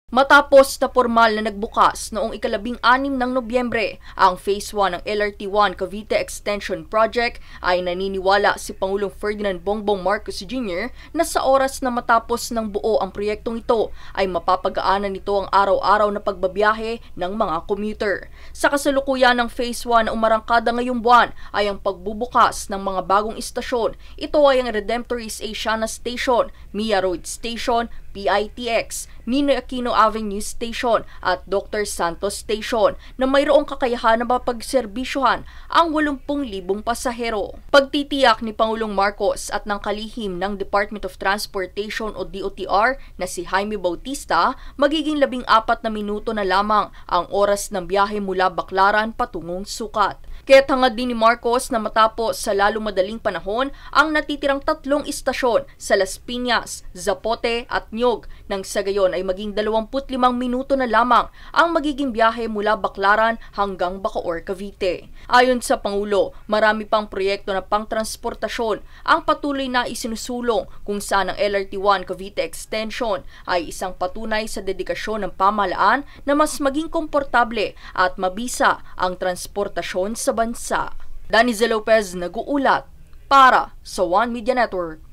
Matapos na formal na nagbukas noong ika-16 ng Nobyembre, ang Phase 1 ng LRT1 Cavite Extension Project ay naniniwala si Pangulong Ferdinand Bongbong Marcos Jr. na sa oras na matapos ng buo ang proyektong ito ay mapapagaanan nito ang araw-araw na pagbabiyahe ng mga commuter. Sa kasalukuyan ng Phase 1 na umarangkada ngayong buwan ay ang pagbubukas ng mga bagong istasyon. Ito ay ang Redemptoris Asiana Station, Mia Road Station, PITX, Ninoy Aquino Avenue Station at Dr. Santos Station na mayroong kakayahan na mapagserbisyohan ang 80,000 pasahero. Pagtitiyak ni Pangulong Marcos at ng kalihim ng Department of Transportation o DOTR na si Jaime Bautista, magiging 14 na minuto na lamang ang oras ng biyahe mula Baclaran patungong Sucat. Kaya't hangad din ni Marcos na matapos sa lalong madaling panahon ang natitirang 3 istasyon sa Las Piñas, Zapote at Niog nang sa gayon ay maging 25 minuto na lamang ang magiging biyahe mula Baclaran hanggang Bacoor, Cavite. Ayon sa Pangulo, marami pang proyekto na pangtransportasyon ang patuloy na isinusulong kung saan ang LRT1 Cavite Extension ay isang patunay sa dedikasyon ng pamahalaan na mas maging komportable at mabisa ang transportasyon sa bansa. Danizel Lopez nag-uulat para sa One Media Network.